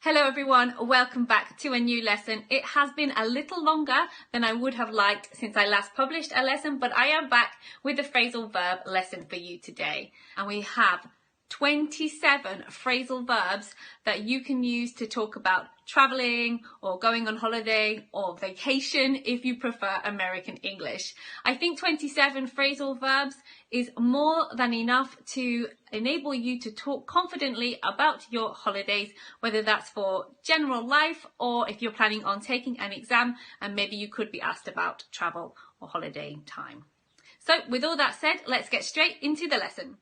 Hello everyone, welcome back to a new lesson. It has been a little longer than I would have liked since I last published a lesson, but I am back with the phrasal verb lesson for you today. And we have 27 phrasal verbs that you can use to talk about traveling or going on holiday or vacation if you prefer American English. I think 27 phrasal verbs is more than enough to enable you to talk confidently about your holidays, whether that's for general life or if you're planning on taking an exam and maybe you could be asked about travel or holiday time. So with all that said, let's get straight into the lesson.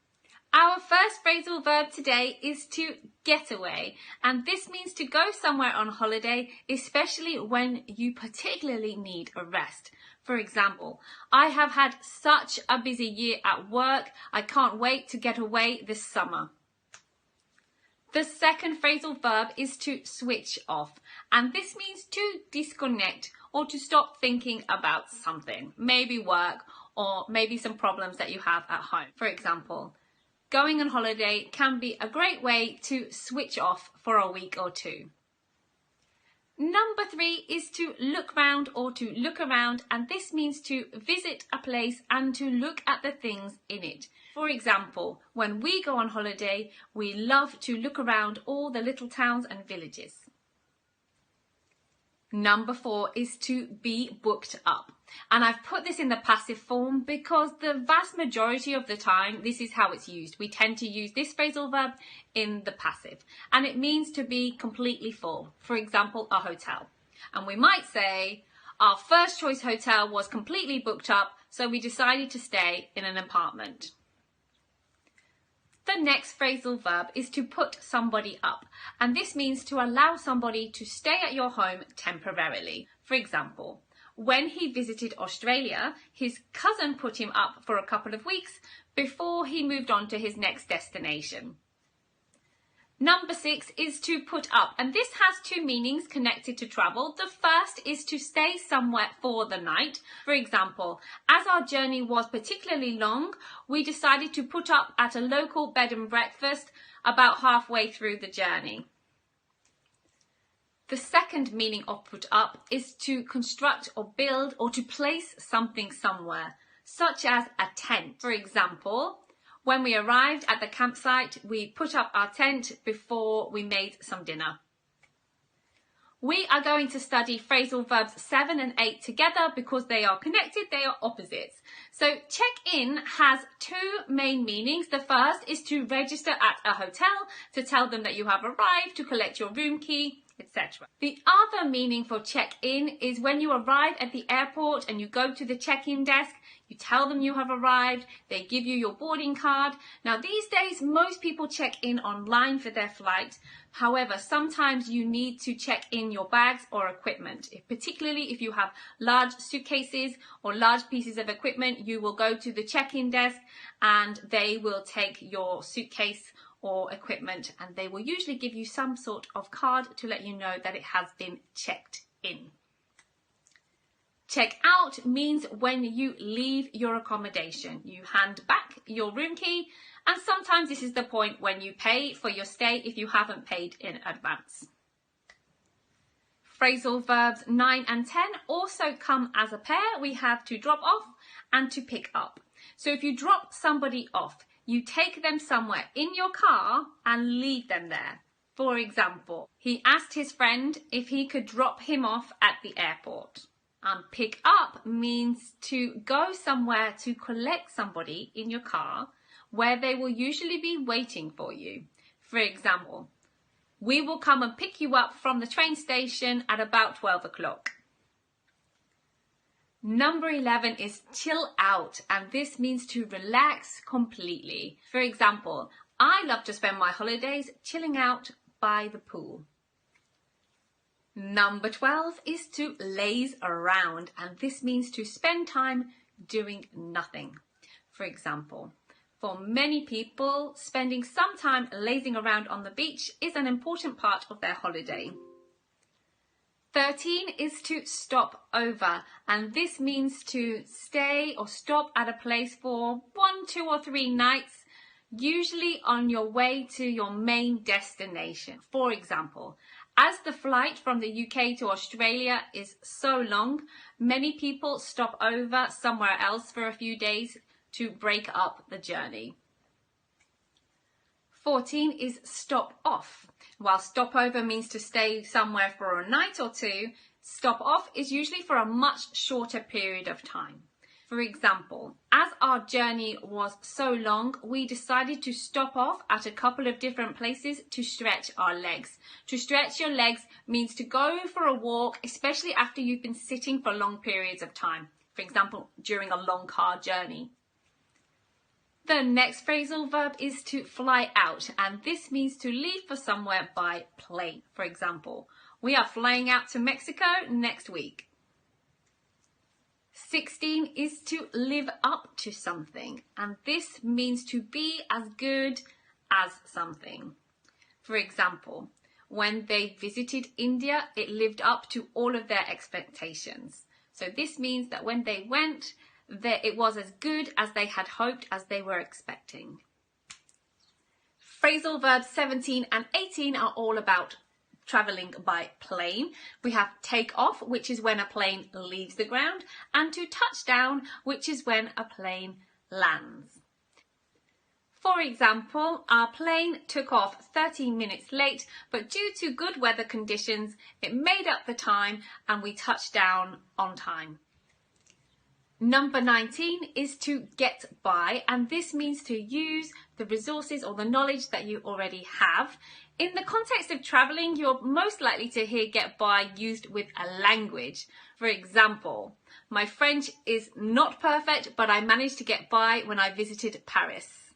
Our first phrasal verb today is to get away, and this means to go somewhere on holiday, especially when you particularly need a rest. For example, I have had such a busy year at work, I can't wait to get away this summer. The second phrasal verb is to switch off, and this means to disconnect or to stop thinking about something, maybe work or maybe some problems that you have at home. For example, going on holiday can be a great way to switch off for a week or two. Number 3 is to look round or to look around, and this means to visit a place and to look at the things in it. For example, when we go on holiday, we love to look around all the little towns and villages. Number 4 is to be booked up. And I've put this in the passive form because the vast majority of the time, this is how it's used. We tend to use this phrasal verb in the passive. And it means to be completely full. For example, a hotel. And we might say, our first choice hotel was completely booked up, so we decided to stay in an apartment. The next phrasal verb is to put somebody up, and this means to allow somebody to stay at your home temporarily. For example, when he visited Australia, his cousin put him up for a couple of weeks before he moved on to his next destination. Number 6 is to put up, and this has two meanings connected to travel. The first is to stay somewhere for the night. For example, as our journey was particularly long, we decided to put up at a local bed and breakfast about halfway through the journey. The second meaning of put up is to construct or build or to place something somewhere, such as a tent. For example, when we arrived at the campsite, we put up our tent before we made some dinner. We are going to study phrasal verbs 7 and 8 together because they are connected, they are opposites. So check-in has two main meanings. The first is to register at a hotel, to tell them that you have arrived, to collect your room key, etc. The other meaning for check-in is when you arrive at the airport and you go to the check-in desk, you tell them you have arrived, they give you your boarding card. Now these days, most people check in online for their flight. However, sometimes you need to check in your bags or equipment. Particularly if you have large suitcases or large pieces of equipment, you will go to the check-in desk and they will take your suitcase or equipment, and they will usually give you some sort of card to let you know that it has been checked in. Check out means when you leave your accommodation. You hand back your room key, and sometimes this is the point when you pay for your stay if you haven't paid in advance. Phrasal verbs 9 and 10 also come as a pair. We have to drop off and to pick up. So if you drop somebody off, you take them somewhere in your car and leave them there. For example, he asked his friend if he could drop him off at the airport. And pick up means to go somewhere to collect somebody in your car where they will usually be waiting for you. For example, we will come and pick you up from the train station at about 12 o'clock. Number 11 is chill out, and this means to relax completely. For example, I love to spend my holidays chilling out by the pool. Number 12 is to laze around, and this means to spend time doing nothing. For example, for many people, spending some time lazing around on the beach is an important part of their holiday. 13 is to stop over, and this means to stay or stop at a place for 1, 2 or 3 nights usually on your way to your main destination. For example, as the flight from the UK to Australia is so long, many people stop over somewhere else for a few days to break up the journey. 14 is stop off. While stopover means to stay somewhere for a night or two, stop off is usually for a much shorter period of time. For example, as our journey was so long, we decided to stop off at a couple of different places to stretch our legs. To stretch your legs means to go for a walk, especially after you've been sitting for long periods of time. For example, during a long car journey. The next phrasal verb is to fly out, and this means to leave for somewhere by plane. For example, we are flying out to Mexico next week. 16 is to live up to something, and this means to be as good as something. For example, when they visited India, it lived up to all of their expectations. So this means that when they went, that it was as good as they had hoped, as they were expecting. Phrasal verbs 17 and 18 are all about traveling by plane. We have take off, which is when a plane leaves the ground, and to touch down, which is when a plane lands. For example, our plane took off 13 minutes late, but due to good weather conditions, it made up the time and we touched down on time. Number 19 is to get by, and this means to use the resources or the knowledge that you already have. In the context of traveling, you're most likely to hear get by used with a language. For example, my French is not perfect, but I managed to get by when I visited Paris.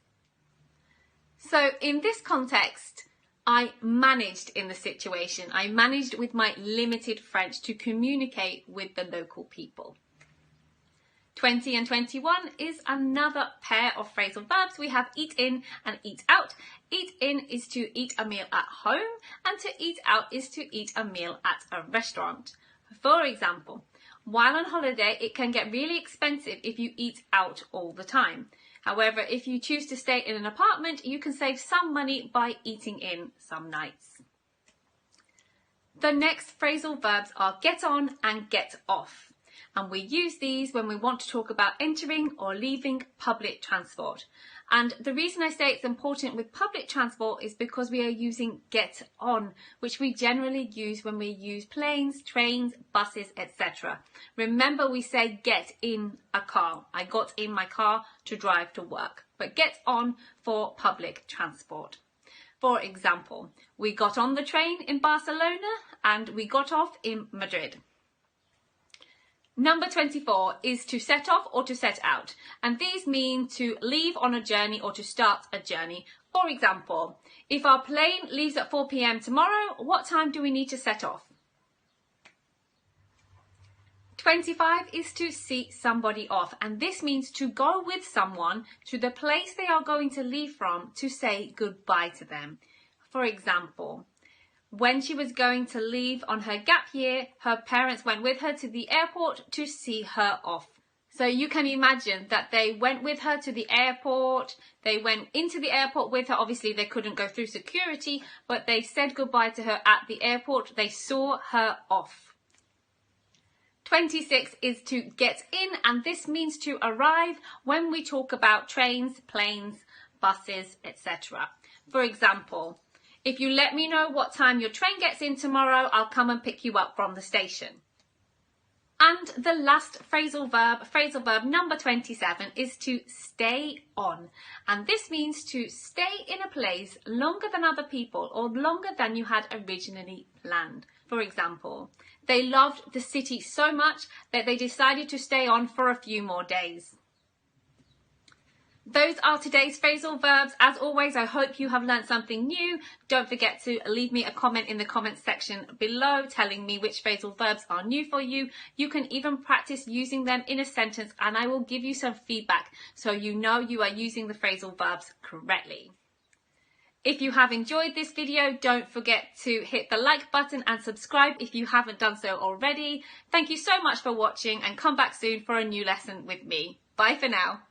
So in this context, I managed in the situation. I managed with my limited French to communicate with the local people. 20 and 21 is another pair of phrasal verbs. We have eat in and eat out. Eat in is to eat a meal at home, and to eat out is to eat a meal at a restaurant. For example, while on holiday, it can get really expensive if you eat out all the time. However, if you choose to stay in an apartment, you can save some money by eating in some nights. The next phrasal verbs are get on and get off. And we use these when we want to talk about entering or leaving public transport. And the reason I say it's important with public transport is because we are using get on, which we generally use when we use planes, trains, buses, etc. Remember, we say get in a car. I got in my car to drive to work, but get on for public transport. For example, we got on the train in Barcelona and we got off in Madrid. Number 24 is to set off or to set out, and these mean to leave on a journey or to start a journey. For example, if our plane leaves at 4 p.m. tomorrow, what time do we need to set off? 25 is to see somebody off, and this means to go with someone to the place they are going to leave from to say goodbye to them. For example, when she was going to leave on her gap year, her parents went with her to the airport to see her off. So you can imagine that they went with her to the airport, they went into the airport with her. Obviously they couldn't go through security, but they said goodbye to her at the airport. They saw her off. 26 is to get in, and this means to arrive when we talk about trains, planes, buses, etc. For example, if you let me know what time your train gets in tomorrow, I'll come and pick you up from the station. And the last phrasal verb number 27, is to stay on. And this means to stay in a place longer than other people or longer than you had originally planned. For example, they loved the city so much that they decided to stay on for a few more days. Those are today's phrasal verbs. As always, I hope you have learned something new. Don't forget to leave me a comment in the comments section below telling me which phrasal verbs are new for you. You can even practice using them in a sentence and I will give you some feedback so you know you are using the phrasal verbs correctly. If you have enjoyed this video, don't forget to hit the like button and subscribe if you haven't done so already. Thank you so much for watching and come back soon for a new lesson with me. Bye for now.